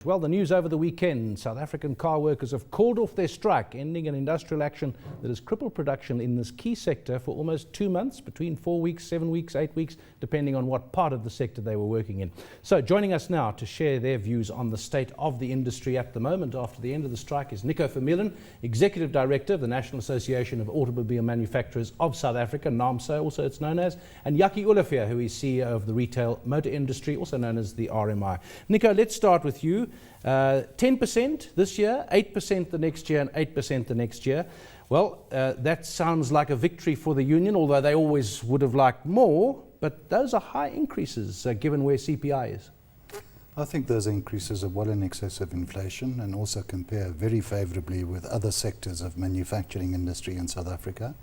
Well, the news over the weekend, South African car workers have called off their strike, ending an industrial action that has crippled production in this key sector for almost 2 months, between 4 weeks, 7 weeks, 8 weeks, depending on what part of the sector they were working in. So joining us now to share their views on the state of the industry at the moment after the end of the strike is Nico Vermeulen, Executive Director of the National Association of Automobile Manufacturers of South Africa, NAAMSA also it's known as, and Jackie Olivier, who is CEO of the retail motor industry, also known as the RMI. Nico, let's start with you. 10% this year, 8% the next year, and 8% the next year. Well, that sounds like a victory for the union, although they always would have liked more, but those are high increases given where CPI is. I think those increases are well in excess of inflation and also compare very favourably with other sectors of manufacturing industry in South Africa.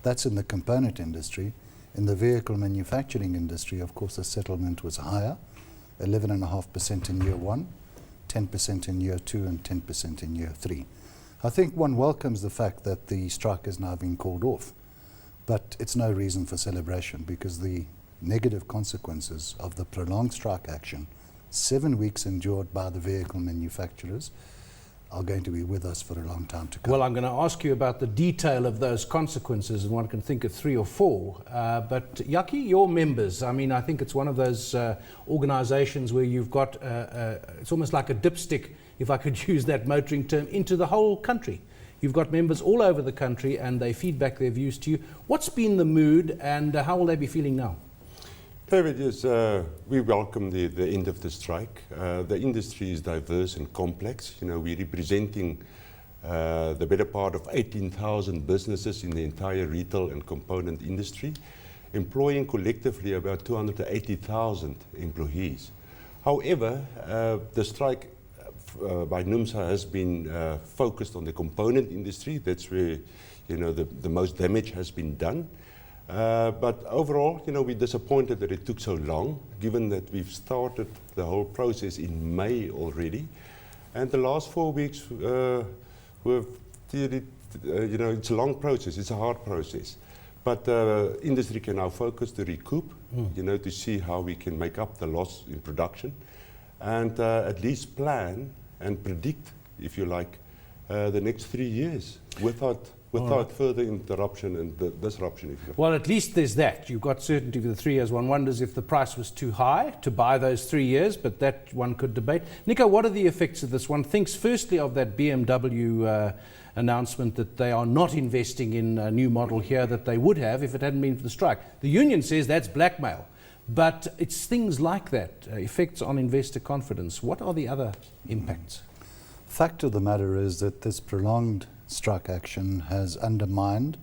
That's in the component industry. In the vehicle manufacturing industry, of course, the settlement was higher, 11.5% in year one, 10% in year 2 and 10% in year 3. I think one welcomes the fact that the strike has now been called off, but it's no reason for celebration because the negative consequences of the prolonged strike action, 7 weeks endured by the vehicle manufacturers, are going to be with us for a long time to come. Well, I'm going to ask you about the detail of those consequences, and one can think of 3 or 4. But Jackie, your members, I mean, I think it's one of those organisations where you've got, it's almost like a dipstick, if I could use that motoring term, into the whole country. You've got members all over the country and they feedback their views to you. What's been the mood and how will they be feeling now? David, yes, we welcome the end of the strike. The industry is diverse and complex. You know, we're representing the better part of 18,000 businesses in the entire retail and component industry, employing collectively about 280,000 employees. However, the strike by NAAMSA has been focused on the component industry. That's where, you know, the most damage has been done. But overall, you know, we're disappointed that it took so long, given that we've started the whole process in May already. And the last 4 weeks were clearly, you know, it's a long process, it's a hard process. But industry can now focus to recoup, you know, to see how we can make up the loss in production and at least plan and predict, if you like, the next 3 years without further interruption and disruption. If you like. Well, at least there's that. You've got certainty for the 3 years. One wonders if the price was too high to buy those 3 years, but that one could debate. Nico, what are the effects of this? One thinks firstly of that BMW announcement that they are not investing in a new model here that they would have if it hadn't been for the strike. The union says that's blackmail, but it's things like that, effects on investor confidence. What are the other impacts? Fact of the matter is that this prolonged strike action has undermined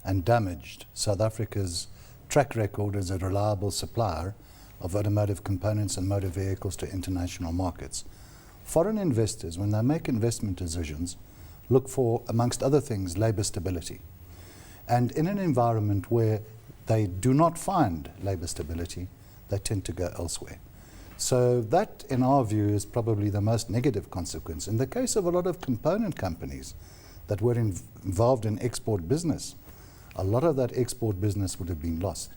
and damaged South Africa's track record as a reliable supplier of automotive components and motor vehicles to international markets. Foreign investors, when they make investment decisions, look for, amongst other things, labour stability. And in an environment where they do not find labour stability, they tend to go elsewhere. So that, in our view, is probably the most negative consequence. In the case of a lot of component companies that were involved in export business, a lot of that export business would have been lost.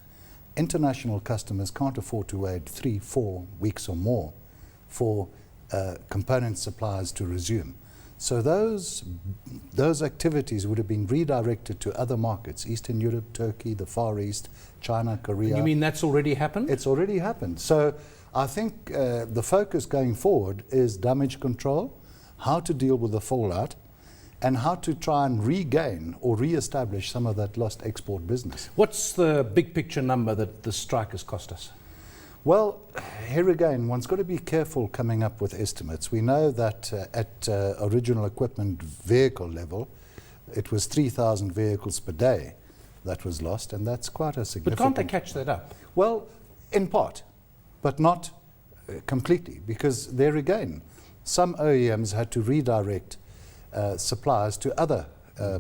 International customers can't afford to wait 3-4 weeks or more for component suppliers to resume. So those activities would have been redirected to other markets, Eastern Europe, Turkey, the Far East, China, Korea. And you mean that's already happened? It's already happened. So I think the focus going forward is damage control, how to deal with the fallout, and how to try and regain or re-establish some of that lost export business. What's the big picture number that the strike has cost us? Well, here again, one's got to be careful coming up with estimates. We know that at original equipment vehicle level, it was 3,000 vehicles per day that was lost, and that's quite a significant... But can't they catch that up? Well, in part, but not completely, because there again, some OEMs had to redirect suppliers to other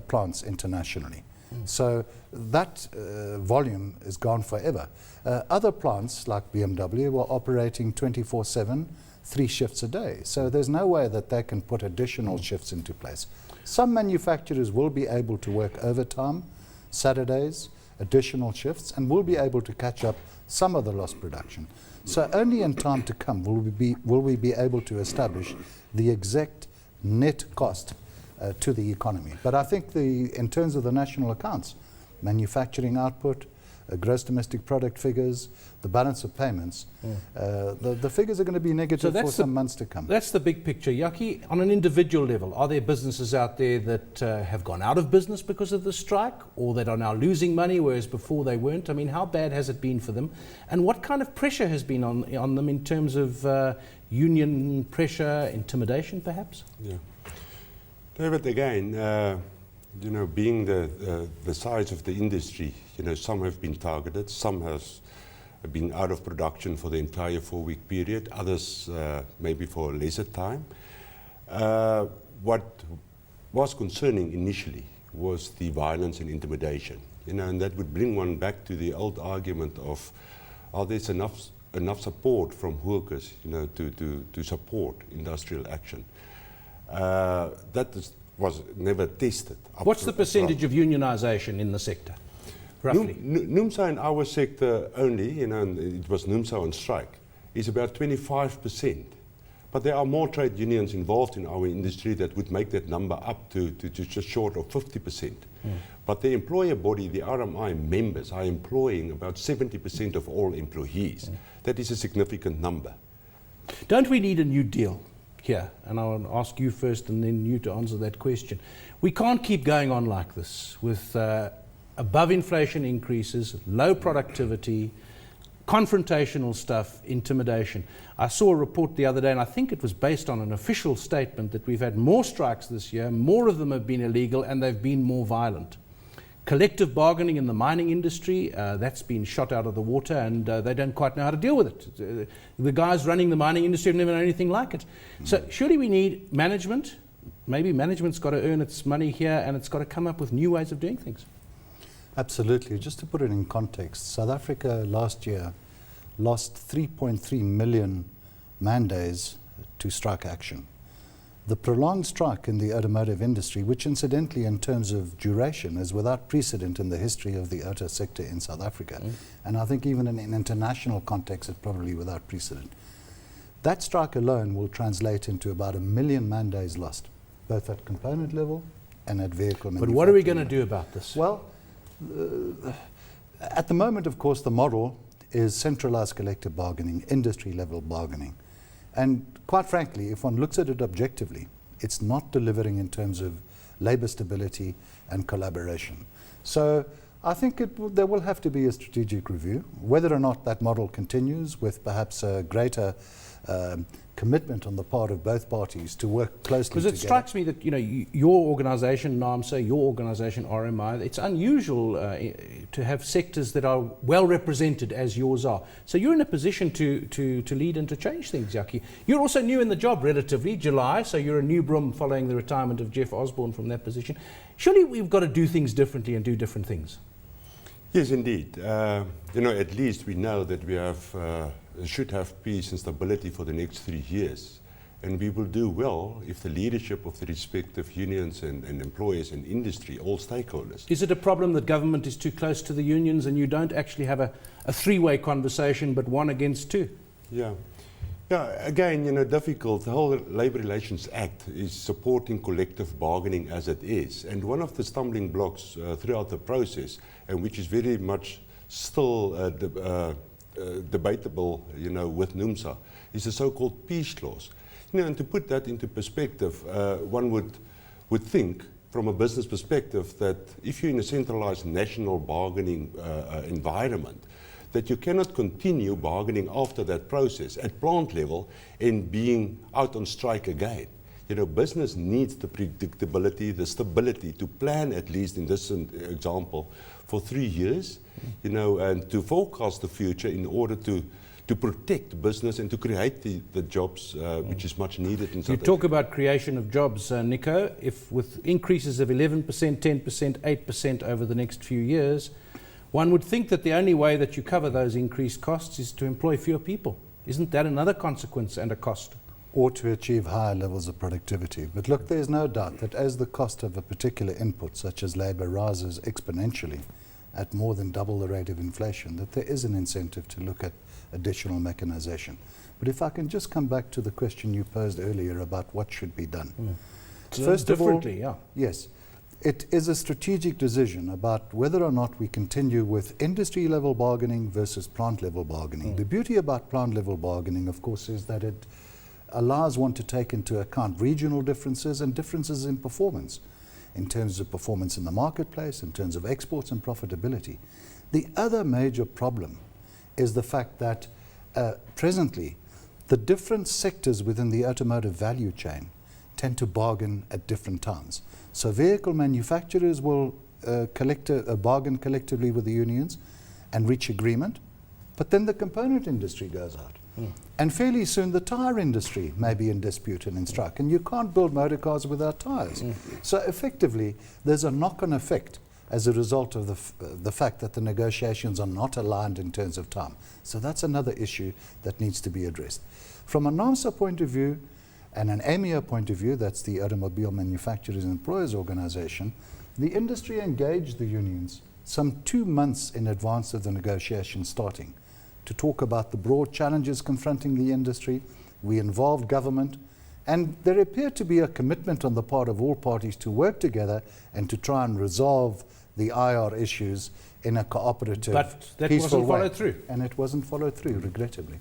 plants internationally. So that volume is gone forever. Other plants like BMW were operating 24/7, 3 shifts a day. So there's no way that they can put additional shifts into place. Some manufacturers will be able to work overtime, Saturdays, additional shifts, and will be able to catch up some of the lost production. So only in time to come will we be able to establish the exact net cost to the economy. But I think in terms of the national accounts, manufacturing output, gross domestic product figures, the balance of payments, the figures are going to be negative for some months to come. That's the big picture. Yaki, on an individual level, are there businesses out there that have gone out of business because of the strike, or that are now losing money, whereas before they weren't? I mean, how bad has it been for them? And what kind of pressure has been on them in terms of union pressure, intimidation perhaps? Yeah. David, again, being the size of the industry, some have been targeted, some have been out of production for the entire 4-week period, others maybe for a lesser time. What was concerning initially was the violence and intimidation, and that would bring one back to the old argument of, are there enough support from workers, to support industrial action? That was never tested. What's the percentage of unionisation in the sector, roughly? NUMSA in our sector only, and it was NUMSA on strike, is about 25%. But there are more trade unions involved in our industry that would make that number up to just short of 50%. But the employer body, the RMI members, are employing about 70% of all employees. That is a significant number. Don't we need a new deal here? And I'll ask you first and then you to answer that question. We can't keep going on like this with above inflation increases, low productivity, confrontational stuff, intimidation. I saw a report the other day, and I think it was based on an official statement, that we've had more strikes this year, more of them have been illegal, and they've been more violent. Collective bargaining in the mining industry, that's been shot out of the water, and they don't quite know how to deal with it. The guys running the mining industry have never known anything like it. So surely we need management. Maybe management's got to earn its money here, and it's got to come up with new ways of doing things. Absolutely. Just to put it in context, South Africa last year lost 3.3 million man days to strike action. The prolonged strike in the automotive industry, which incidentally in terms of duration is without precedent in the history of the auto sector in South Africa, and I think even in an international context it's probably without precedent. That strike alone will translate into about 1 million man days lost, both at component level and at vehicle manufacturing. But what are we going to do about this? Well, at the moment, of course, the model is centralized collective bargaining, industry level bargaining. And quite frankly, if one looks at it objectively, it's not delivering in terms of labor stability and collaboration. So I think there will have to be a strategic review, whether or not that model continues with perhaps a greater commitment on the part of both parties to work closely together. Because it strikes me that your organisation, NAMSA, your organisation, RMI, it's unusual to have sectors that are well represented as yours are. So you're in a position to lead and to change things, Yaki. You're also new in the job relatively, July, so you're a new broom following the retirement of Jeff Osborne from that position. Surely we've got to do things differently and do different things. Yes, indeed. At least we know that we should have peace and stability for the next 3 years. And we will do well if the leadership of the respective unions and employers and industry, all stakeholders. Is it a problem that government is too close to the unions and you don't actually have a three-way conversation but one against two? Yeah. Yeah, again, difficult. The whole Labour Relations Act is supporting collective bargaining as it is. And one of the stumbling blocks throughout the process, and which is very much still debatable, with NUMSA, is the so-called peace clause. And to put that into perspective, one would think, from a business perspective, that if you're in a centralized national bargaining environment, that you cannot continue bargaining after that process at plant level and being out on strike again. Business needs the predictability, the stability to plan, at least in this example, for 3 years, and to forecast the future in order to protect business and to create the jobs which is much needed in South Africa. You talk about creation of jobs, Nico. If with increases of 11%, 10%, 8% over the next few years, one would think that the only way that you cover those increased costs is to employ fewer people. Isn't that another consequence and a cost? Or to achieve higher levels of productivity. But look, there's no doubt that as the cost of a particular input, such as labour, rises exponentially, at more than double the rate of inflation, that there is an incentive to look at additional mechanization. But if I can just come back to the question you posed earlier about what should be done. First of all, yes, it is a strategic decision about whether or not we continue with industry level bargaining versus plant level bargaining. The beauty about plant level bargaining, of course, is that it allows one to take into account regional differences and differences in performance, in terms of performance in the marketplace, in terms of exports and profitability. The other major problem is the fact that presently the different sectors within the automotive value chain tend to bargain at different times. So vehicle manufacturers will bargain collectively with the unions and reach agreement, but then the component industry goes out. And fairly soon the tyre industry may be in dispute and in strike, and you can't build motor cars without tyres. So effectively there's a knock-on effect as a result of the fact that the negotiations are not aligned in terms of time. So that's another issue that needs to be addressed. From a NAMSA point of view and an AMIA point of view, that's the Automobile Manufacturers and Employers Organization, the industry engaged the unions some 2 months in advance of the negotiations starting to talk about the broad challenges confronting the industry. We involved government, and there appeared to be a commitment on the part of all parties to work together and to try and resolve the IR issues in a cooperative, but that peaceful wasn't way. followed through. And it wasn't followed through, regrettably.